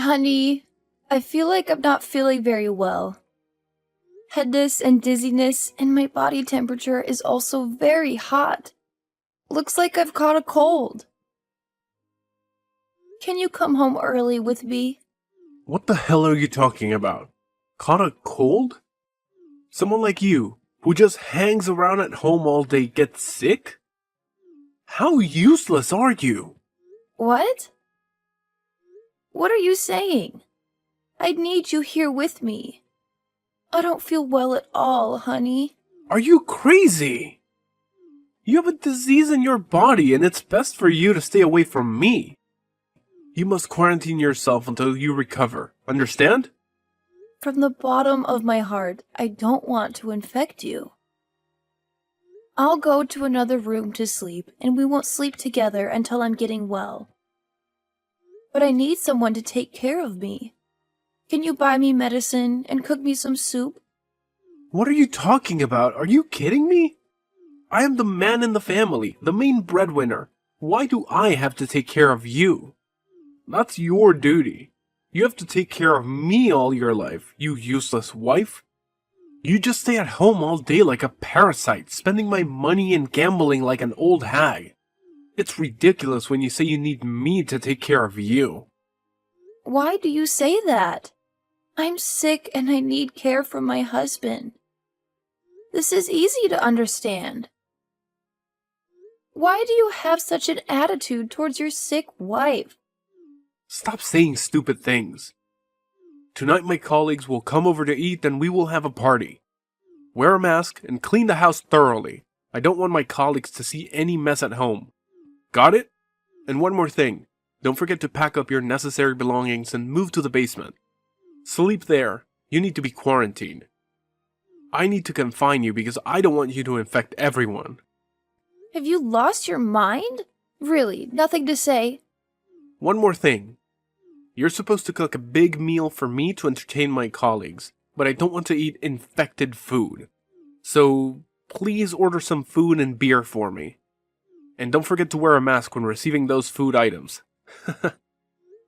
Honey, I feel like I'm not feeling very well. Headache and dizziness, and my body temperature is also very hot. Looks like I've caught a cold. Can you come home early with me? What the hell are you talking about? Caught a cold? Someone like you, who just hangs around at home all day, gets sick? How useless are you? What? What are you saying? I need you here with me. I don't feel well at all, honey. Are you crazy? You have a disease in your body and it's best for you to stay away from me. You must quarantine yourself until you recover, understand? From the bottom of my heart, I don't want to infect you. I'll go to another room to sleep, and we won't sleep together until I'm getting well. But I need someone to take care of me. Can you buy me medicine and cook me some soup? What are you talking about? Are you kidding me? I am the man in the family, the main breadwinner. Why do I have to take care of you? That's your duty. You have to take care of me all your life, you useless wife. You just stay at home all day like a parasite, spending my money and gambling like an old hag. It's ridiculous when you say you need me to take care of you. Why do you say that? I'm sick and I need care from my husband. This is easy to understand. Why do you have such an attitude towards your sick wife? Stop saying stupid things. Tonight my colleagues will come over to eat and we will have a party. Wear a mask and clean the house thoroughly. I don't want my colleagues to see any mess at home. Got it? And one more thing. Don't forget to pack up your necessary belongings and move to the basement. Sleep there. You need to be quarantined. I need to confine you because I don't want you to infect everyone. Have you lost your mind? Really, nothing to say? One more thing. You're supposed to cook a big meal for me to entertain my colleagues, but I don't want to eat infected food. So, please order some food and beer for me. And don't forget to wear a mask when receiving those food items.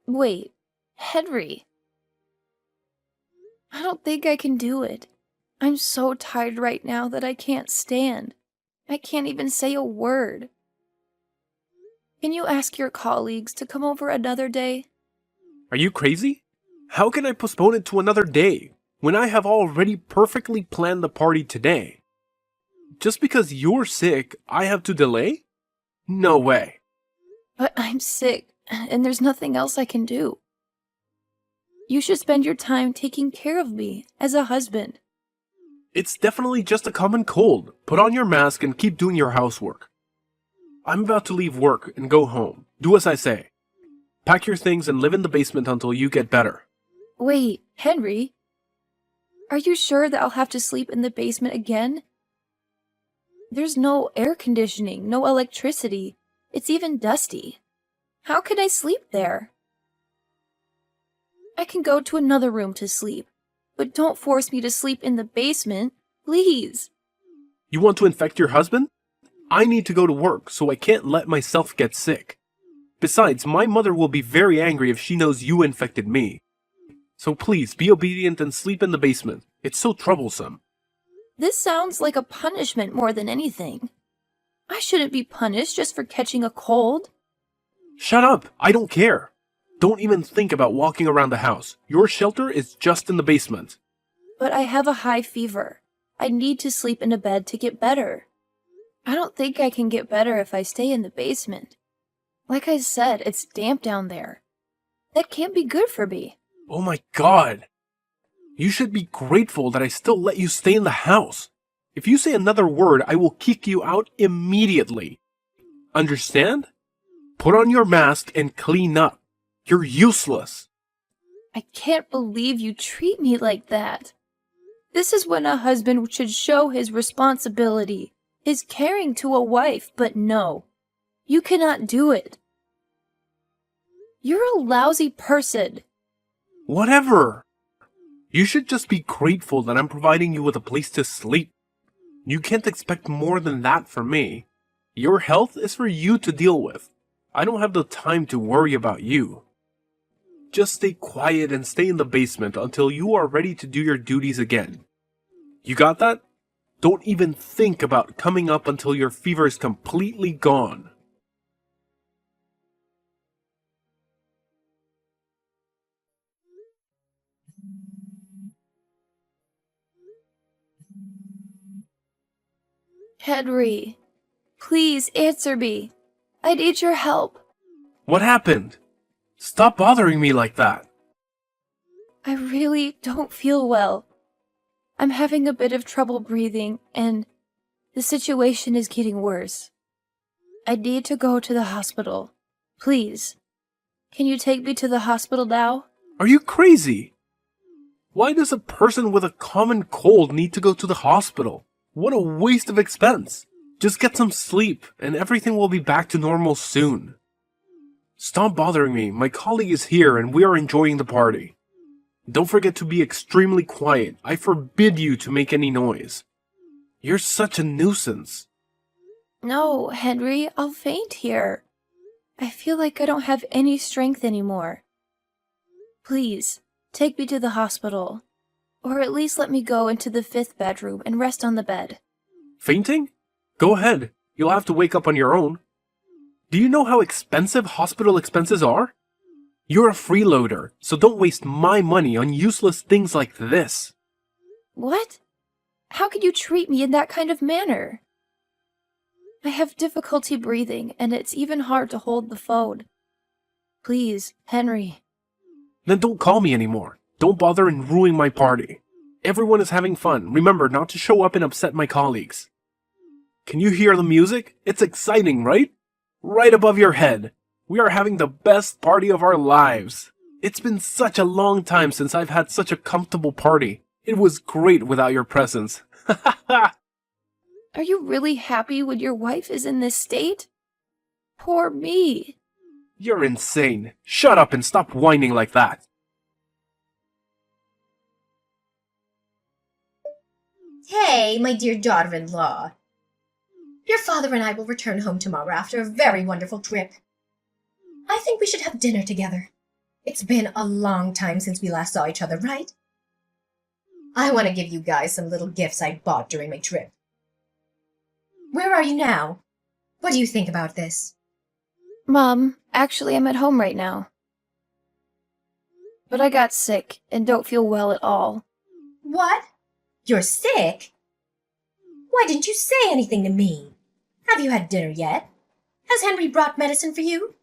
Wait, Henry. I don't think I can do it. I'm so tired right now that I can't stand. I can't even say a word. Can you ask your colleagues to come over another day? Are you crazy? How can I postpone it to another day when I have already perfectly planned the party today? Just because you're sick, I have to delay? No way. But I'm sick, and there's nothing else I can do. You should spend your time taking care of me as a husband. It's definitely just a common cold. Put on your mask and keep doing your housework. I'm about to leave work and go home. Do as I say. Pack your things and live in the basement until you get better. Wait, Henry? Are you sure that I'll have to sleep in the basement again? There's no air conditioning, no electricity. It's even dusty. How can I sleep there? I can go to another room to sleep, but don't force me to sleep in the basement, please. You want to infect your husband? I need to go to work, so I can't let myself get sick. Besides, my mother will be very angry if she knows you infected me. So please, be obedient and sleep in the basement. It's so troublesome. This sounds like a punishment more than anything. I shouldn't be punished just for catching a cold. Shut up! I don't care! Don't even think about walking around the house. Your shelter is just in the basement. But I have a high fever. I need to sleep in a bed to get better. I don't think I can get better if I stay in the basement. Like I said, it's damp down there. That can't be good for me. Oh my god! You should be grateful that I still let you stay in the house. If you say another word, I will kick you out immediately. Understand? Put on your mask and clean up. You're useless. I can't believe you treat me like that. This is when a husband should show his responsibility, his caring to a wife, but no. You cannot do it. You're a lousy person. Whatever. You should just be grateful that I'm providing you with a place to sleep. You can't expect more than that from me. Your health is for you to deal with. I don't have the time to worry about you. Just stay quiet and stay in the basement until you are ready to do your duties again. You got that? Don't even think about coming up until your fever is completely gone. Henry, please answer me. I need your help. What happened? Stop bothering me like that. I really don't feel well. I'm having a bit of trouble breathing, and the situation is getting worse. I need to go to the hospital. Please. Can you take me to the hospital now? Are you crazy? Why does a person with a common cold need to go to the hospital? What a waste of expense. Just get some sleep, and everything will be back to normal soon. Stop bothering me. My colleague is here, and we are enjoying the party. Don't forget to be extremely quiet. I forbid you to make any noise. You're such a nuisance. No, Henry, I'll faint here. I feel like I don't have any strength anymore. Please, take me to the hospital. Or at least let me go into the 5th bedroom and rest on the bed. Fainting? Go ahead. You'll have to wake up on your own. Do you know how expensive hospital expenses are? You're a freeloader, so don't waste my money on useless things like this. What? How could you treat me in that kind of manner? I have difficulty breathing, and it's even hard to hold the phone. Please, Henry. Then don't call me anymore. Don't bother and ruin my party. Everyone is having fun. Remember not to show up and upset my colleagues. Can you hear the music? It's exciting, right? Right above your head. We are having the best party of our lives. It's been such a long time since I've had such a comfortable party. It was great without your presence. Ha ha ha! Are you really happy when your wife is in this state? Poor me. You're insane. Shut up and stop whining like that. Hey, my dear daughter-in-law. Your father and I will return home tomorrow after a very wonderful trip. I think we should have dinner together. It's been a long time since we last saw each other, right? I want to give you guys some little gifts I bought during my trip. Where are you now? What do you think about this? Mom, actually I'm at home right now. But I got sick and don't feel well at all. What? You're sick? Why didn't you say anything to me? Have you had dinner yet? Has Henry brought medicine for you?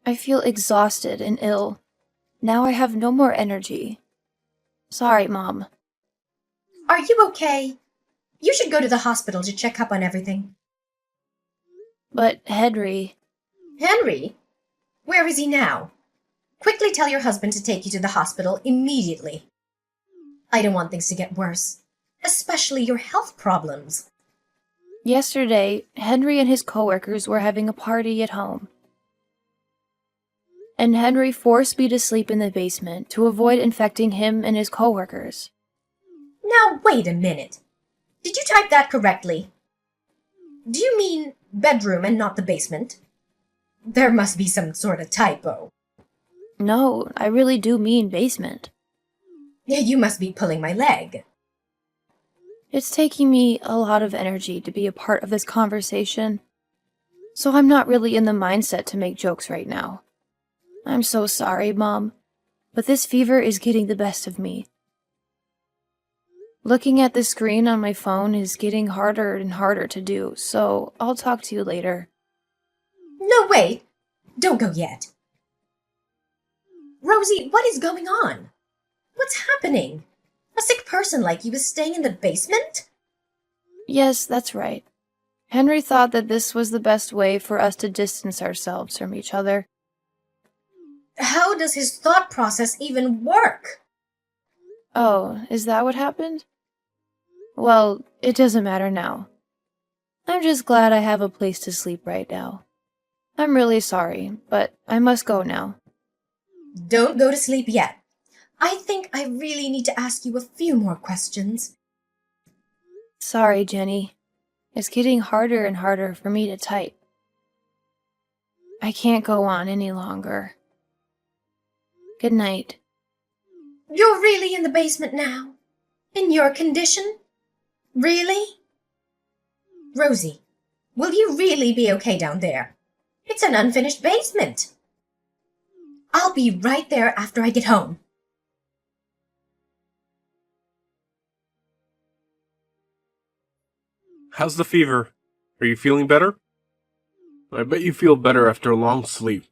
I feel exhausted and ill. Now I have no more energy. Sorry, Mom. Are you okay? You should go to the hospital to check up on everything. But Henry... Henry? Where is he now? Quickly tell your husband to take you to the hospital immediately. I don't want things to get worse, especially your health problems. Yesterday, Henry and his coworkers were having a party at home. And Henry forced me to sleep in the basement to avoid infecting him and his coworkers. Now, wait a minute. Did you type that correctly? Do you mean bedroom and not the basement? There must be some sort of typo. No, I really do mean basement. You must be pulling my leg. It's taking me a lot of energy to be a part of this conversation, so I'm not really in the mindset to make jokes right now. I'm so sorry, Mom, but this fever is getting the best of me. Looking at the screen on my phone is getting harder and harder to do, so I'll talk to you later. No, wait. Don't go yet. Rosie, what is going on? What's happening? A sick person like you is staying in the basement? Yes, that's right. Henry thought that this was the best way for us to distance ourselves from each other. How does his thought process even work? Oh, is that what happened? Well, it doesn't matter now. I'm just glad I have a place to sleep right now. I'm really sorry, but I must go now. Don't go to sleep yet. I think I really need to ask you a few more questions. Sorry, Jenny. It's getting harder and harder for me to type. I can't go on any longer. Good night. You're really in the basement now? In your condition? Really? Rosie, will you really be okay down there? It's an unfinished basement. I'll be right there after I get home. How's the fever? Are you feeling better? I bet you feel better after a long sleep.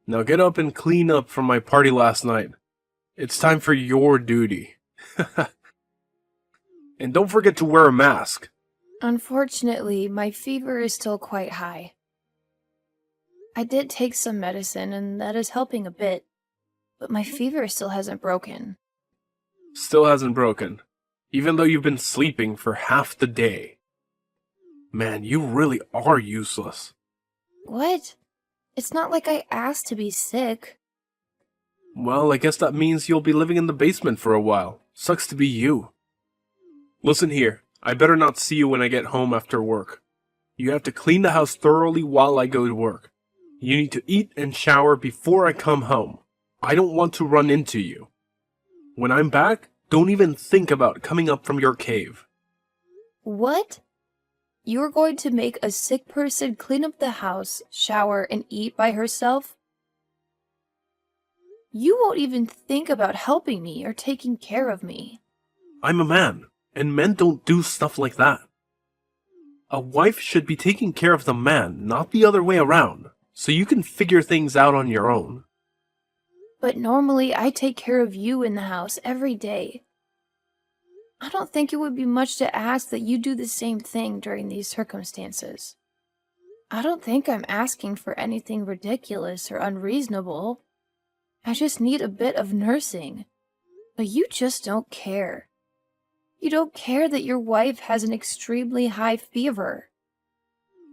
Now get up and clean up from my party last night. It's time for your duty. And don't forget to wear a mask. Unfortunately, my fever is still quite high. I did take some medicine, and that is helping a bit, but my fever still hasn't broken. Still hasn't broken, even though you've been sleeping for half the day. Man, you really are useless. What? It's not like I asked to be sick. Well, I guess that means you'll be living in the basement for a while. Sucks to be you. Listen here, I better not see you when I get home after work. You have to clean the house thoroughly while I go to work. You need to eat and shower before I come home. I don't want to run into you. When I'm back, don't even think about coming up from your cave. What? You're going to make a sick person clean up the house, shower, and eat by herself? You won't even think about helping me or taking care of me. I'm a man, and men don't do stuff like that. A wife should be taking care of the man, not the other way around, so you can figure things out on your own. But normally I take care of you in the house every day. I don't think it would be much to ask that you do the same thing during these circumstances. I don't think I'm asking for anything ridiculous or unreasonable. I just need a bit of nursing. But you just don't care. You don't care that your wife has an extremely high fever.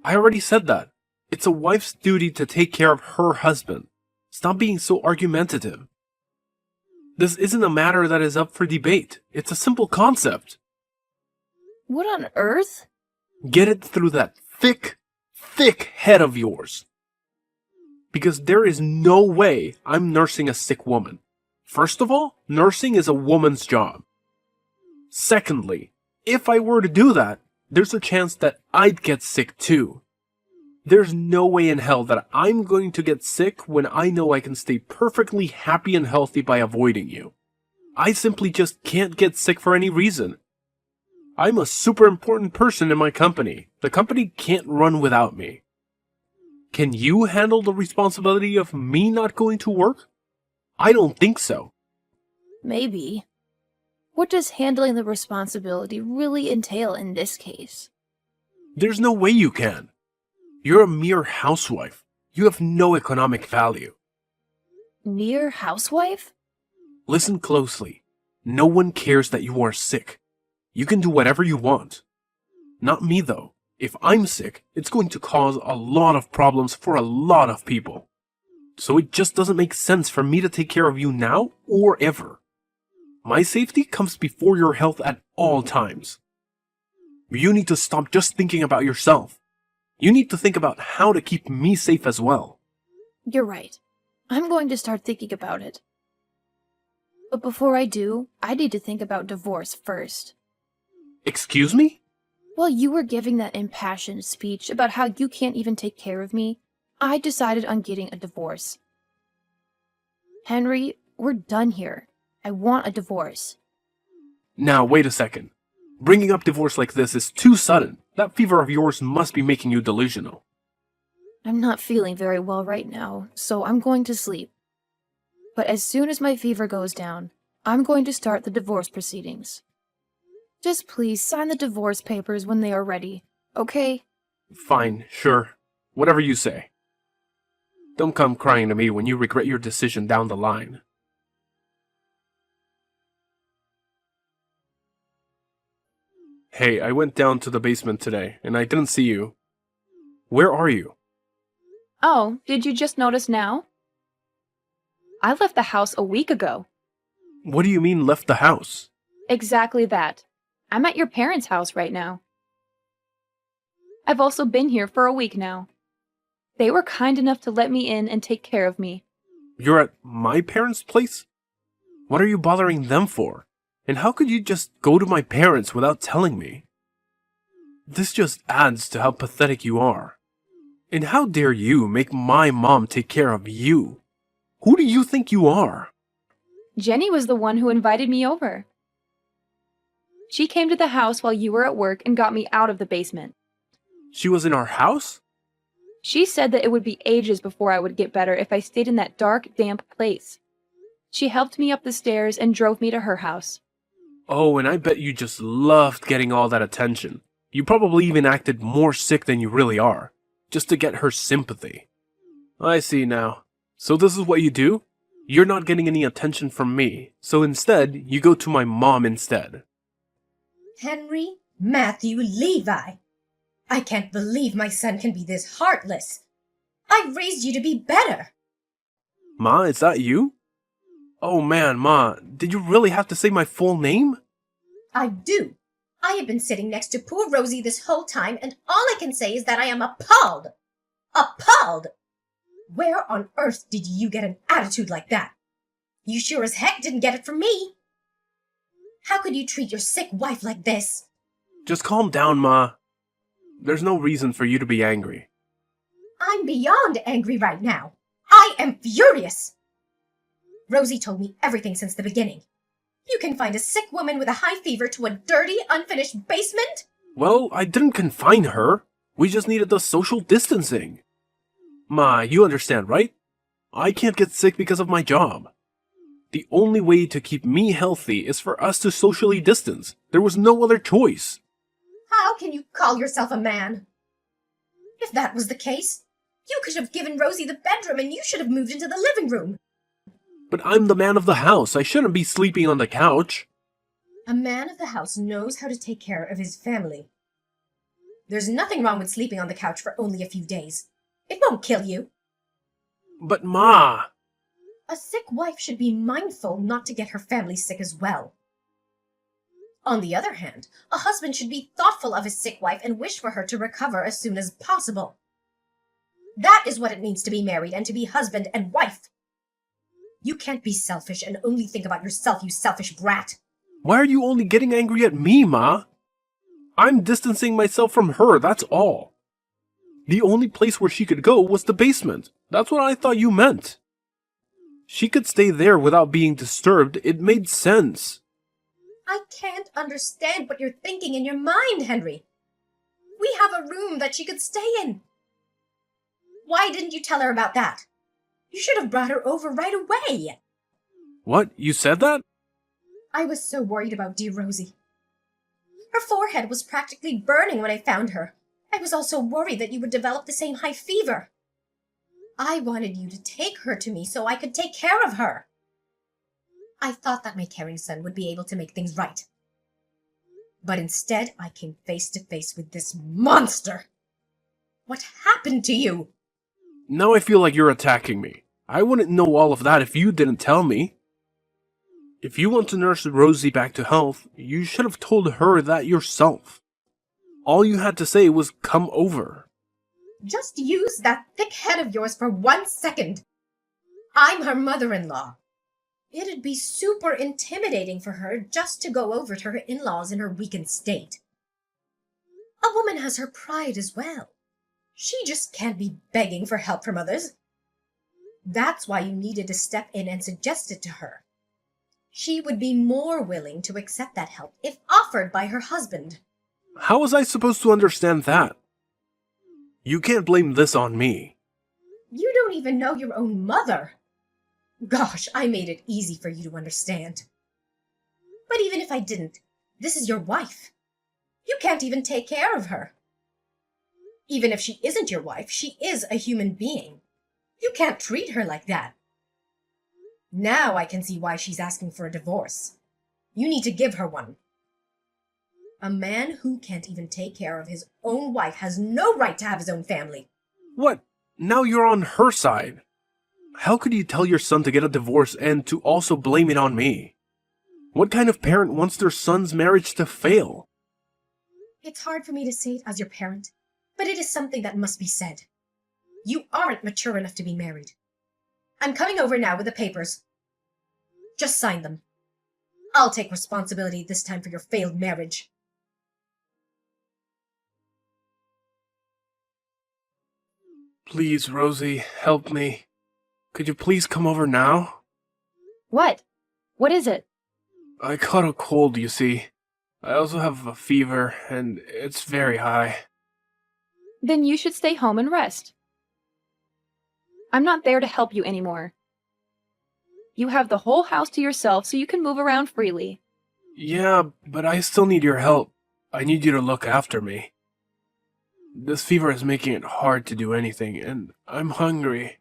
I already said that. It's a wife's duty to take care of her husband. Stop being so argumentative. This isn't a matter that is up for debate. It's a simple concept. What on earth? Get it through that thick head of yours. Because there is no way I'm nursing a sick woman. First of all, nursing is a woman's job. Secondly, if I were to do that, there's a chance that I'd get sick too. There's no way in hell that I'm going to get sick when I know I can stay perfectly happy and healthy by avoiding you. I simply just can't get sick for any reason. I'm a super important person in my company. The company can't run without me. Can you handle the responsibility of me not going to work? I don't think so. Maybe. What does handling the responsibility really entail in this case? There's no way you can. You're a mere housewife. You have no economic value. Mere housewife? Listen closely. No one cares that you are sick. You can do whatever you want. Not me though. If I'm sick, it's going to cause a lot of problems for a lot of people. So it just doesn't make sense for me to take care of you now or ever. My safety comes before your health at all times. You need to stop just thinking about yourself. You need to think about how to keep me safe as well. You're right. I'm going to start thinking about it. But before I do, I need to think about divorce first. Excuse me? While you were giving that impassioned speech about how you can't even take care of me, I decided on getting a divorce. Henry, we're done here. I want a divorce. Now, wait a second. Bringing up divorce like this is too sudden. That fever of yours must be making you delusional. I'm not feeling very well right now, so I'm going to sleep. But as soon as my fever goes down, I'm going to start the divorce proceedings. Just please sign the divorce papers when they are ready, okay? Fine, sure. Whatever you say. Don't come crying to me when you regret your decision down the line. Hey, I went down to the basement today, and I didn't see you. Where are you? Oh, did you just notice now? I left the house a week ago. What do you mean left the house? Exactly that. I'm at your parents' house right now. I've also been here for a week now. They were kind enough to let me in and take care of me. You're at my parents' place? What are you bothering them for? And how could you just go to my parents without telling me? This just adds to how pathetic you are. And how dare you make my mom take care of you? Who do you think you are? Jenny was the one who invited me over. She came to the house while you were at work and got me out of the basement. She was in our house? She said that it would be ages before I would get better if I stayed in that dark, damp place. She helped me up the stairs and drove me to her house. Oh, and I bet you just loved getting all that attention. You probably even acted more sick than you really are, just to get her sympathy. I see now. So this is what you do? You're not getting any attention from me, so instead, you go to my mom instead. Henry Matthew Levi. I can't believe my son can be this heartless. I raised you to be better. Ma, is that you? Oh man, Ma, did you really have to say my full name? I do. I have been sitting next to poor Rosie this whole time, and all I can say is that I am appalled. Appalled! Where on earth did you get an attitude like that? You sure as heck didn't get it from me. How could you treat your sick wife like this? Just calm down, Ma. There's no reason for you to be angry. I'm beyond angry right now. I am furious. Rosie told me everything since the beginning. You can find a sick woman with a high fever to a dirty, unfinished basement? Well, I didn't confine her. We just needed the social distancing. Ma, you understand, right? I can't get sick because of my job. The only way to keep me healthy is for us to socially distance. There was no other choice. How can you call yourself a man? If that was the case, you could have given Rosie the bedroom and you should have moved into the living room. But I'm the man of the house. I shouldn't be sleeping on the couch. A man of the house knows how to take care of his family. There's nothing wrong with sleeping on the couch for only a few days. It won't kill you. But Ma... A sick wife should be mindful not to get her family sick as well. On the other hand, a husband should be thoughtful of his sick wife and wish for her to recover as soon as possible. That is what it means to be married and to be husband and wife. You can't be selfish and only think about yourself, you selfish brat. Why are you only getting angry at me, Ma? I'm distancing myself from her, that's all. The only place where she could go was the basement. That's what I thought you meant. She could stay there without being disturbed. It made sense. I can't understand what you're thinking in your mind, Henry. We have a room that she could stay in. Why didn't you tell her about that? You should have brought her over right away. What? You said that? I was so worried about dear Rosie. Her forehead was practically burning when I found her. I was also worried that you would develop the same high fever. I wanted you to take her to me so I could take care of her. I thought that my caring son would be able to make things right. But instead, I came face to face with this monster. What happened to you? Now I feel like you're attacking me. I wouldn't know all of that if you didn't tell me. If you want to nurse Rosie back to health, you should have told her that yourself. All you had to say was come over. Just use that thick head of yours for 1 second. I'm her mother-in-law. It'd be super intimidating for her just to go over to her in-laws in her weakened state. A woman has her pride as well. She just can't be begging for help from others. That's why you needed to step in and suggest it to her. She would be more willing to accept that help if offered by her husband. How was I supposed to understand that? You can't blame this on me. You don't even know your own mother. Gosh, I made it easy for you to understand. But even if I didn't, this is your wife. You can't even take care of her. Even if she isn't your wife, she is a human being. You can't treat her like that. Now I can see why she's asking for a divorce. You need to give her one. A man who can't even take care of his own wife has no right to have his own family. What? Now you're on her side. How could you tell your son to get a divorce and to also blame it on me? What kind of parent wants their son's marriage to fail? It's hard for me to say it as your parent, but it is something that must be said. You aren't mature enough to be married. I'm coming over now with the papers. Just sign them. I'll take responsibility this time for your failed marriage. Please, Rosie, help me. Could you please come over now? What? What is it? I caught a cold, you see. I also have a fever, and it's very high. Then you should stay home and rest. I'm not there to help you anymore. You have the whole house to yourself so you can move around freely. Yeah, but I still need your help. I need you to look after me. This fever is making it hard to do anything, and I'm hungry.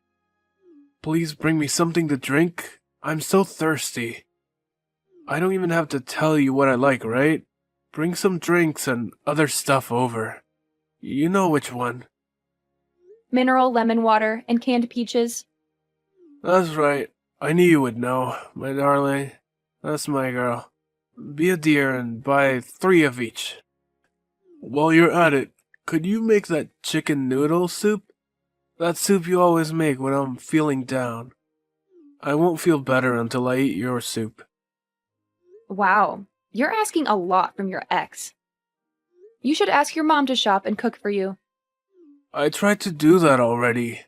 Please bring me something to drink. I'm so thirsty. I don't even have to tell you what I like, right? Bring some drinks and other stuff over. You know which one. Mineral lemon water and canned peaches. That's right. I knew you would know, my darling. That's my girl. Be a dear and buy 3 of each. While you're at it, could you make that chicken noodle soup? That soup you always make when I'm feeling down. I won't feel better until I eat your soup. Wow, you're asking a lot from your ex. You should ask your mom to shop and cook for you. I tried to do that already.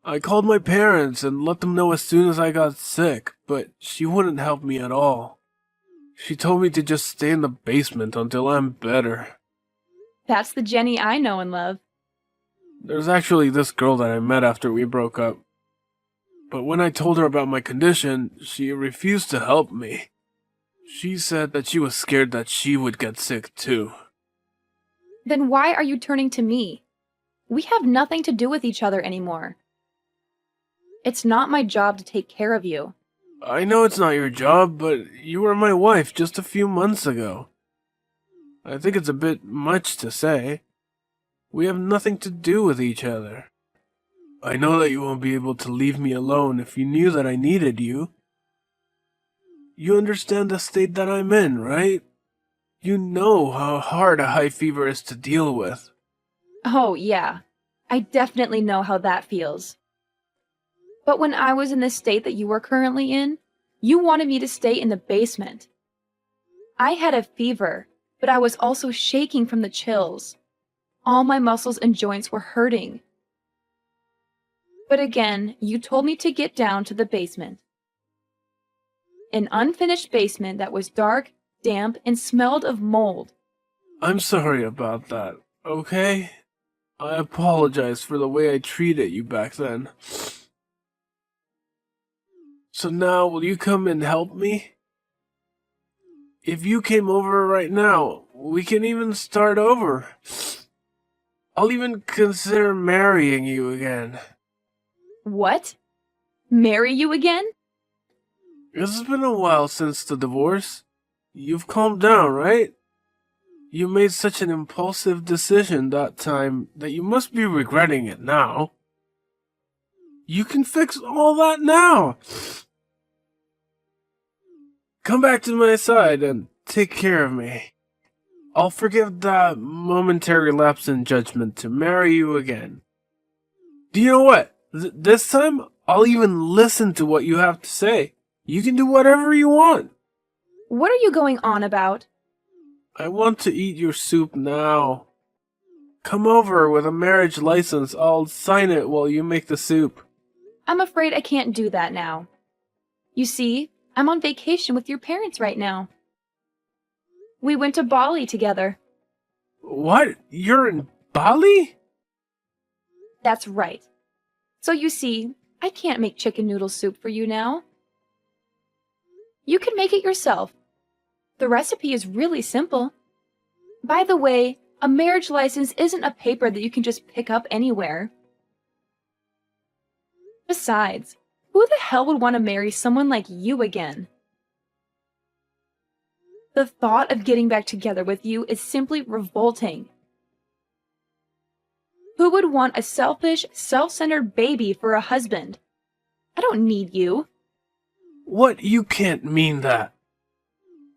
I called my parents and let them know as soon as I got sick, but she wouldn't help me at all. She told me to just stay in the basement until I'm better. That's the Jenny I know and love. There's actually this girl that I met after we broke up. But when I told her about my condition, she refused to help me. She said that she was scared that she would get sick too. Then why are you turning to me? We have nothing to do with each other anymore. It's not my job to take care of you. I know it's not your job, but you were my wife just a few months ago. I think it's a bit much to say. We have nothing to do with each other. I know that you won't be able to leave me alone if you knew that I needed you. You understand the state that I'm in, right? You know how hard a high fever is to deal with. Oh, yeah. I definitely know how that feels. But when I was in the state that you were currently in, you wanted me to stay in the basement. I had a fever, but I was also shaking from the chills. All my muscles and joints were hurting. But again, you told me to get down to the basement. An unfinished basement that was dark, damp, and smelled of mold. I'm sorry about that, okay? I apologize for the way I treated you back then. So now, will you come and help me? If you came over right now, we can even start over. I'll even consider marrying you again. What? Marry you again? It's been a while since the divorce. You've calmed down, right? You made such an impulsive decision that time that you must be regretting it now. You can fix all that now. Come back to my side and take care of me. I'll forgive that momentary lapse in judgment to marry you again. Do you know what? This time, I'll even listen to what you have to say. You can do whatever you want. What are you going on about? I want to eat your soup now. Come over with a marriage license. I'll sign it while you make the soup. I'm afraid I can't do that now. You see, I'm on vacation with your parents right now. We went to Bali together. What? You're in Bali? That's right. So you see, I can't make chicken noodle soup for you now. You can make it yourself. The recipe is really simple. By the way, a marriage license isn't a paper that you can just pick up anywhere. Besides, who the hell would want to marry someone like you again? The thought of getting back together with you is simply revolting. Who would want a selfish, self-centered baby for a husband? I don't need you. What? You can't mean that.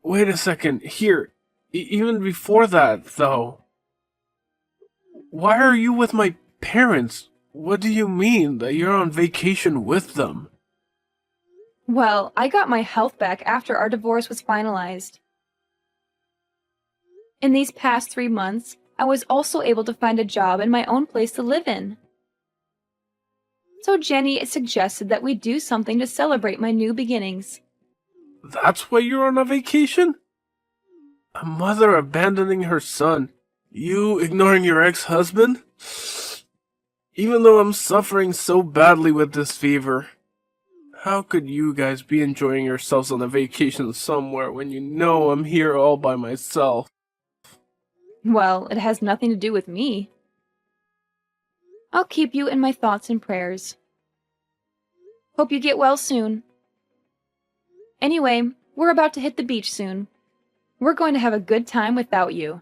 Wait a second. Here. Even before that, though. Why are you with my parents? What do you mean that you're on vacation with them? Well, I got my health back after our divorce was finalized. In these past 3 months, I was also able to find a job and my own place to live in. So Jenny suggested that we do something to celebrate my new beginnings. That's why you're on a vacation? A mother abandoning her son. You ignoring your ex-husband? Even though I'm suffering so badly with this fever. How could you guys be enjoying yourselves on a vacation somewhere when you know I'm here all by myself? Well, it has nothing to do with me. I'll keep you in my thoughts and prayers. Hope you get well soon. Anyway, we're about to hit the beach soon. We're going to have a good time without you.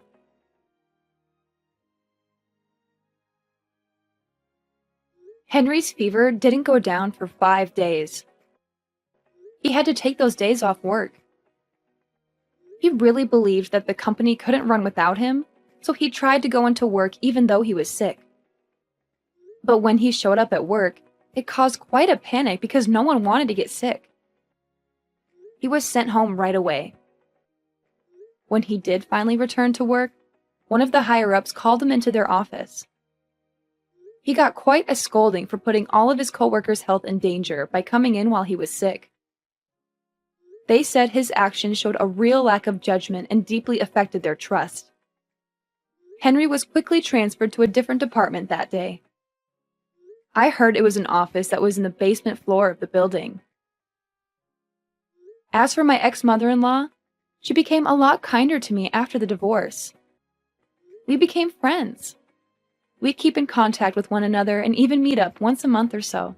Henry's fever didn't go down for 5 days. He had to take those days off work. He really believed that the company couldn't run without him, so he tried to go into work even though he was sick. But when he showed up at work, it caused quite a panic because no one wanted to get sick. He was sent home right away. When he did finally return to work, one of the higher-ups called him into their office. He got quite a scolding for putting all of his coworkers' health in danger by coming in while he was sick. They said his actions showed a real lack of judgment and deeply affected their trust. Henry was quickly transferred to a different department that day. I heard it was an office that was in the basement floor of the building. As for my ex-mother-in-law, she became a lot kinder to me after the divorce. We became friends. We keep in contact with one another and even meet up once a month or so.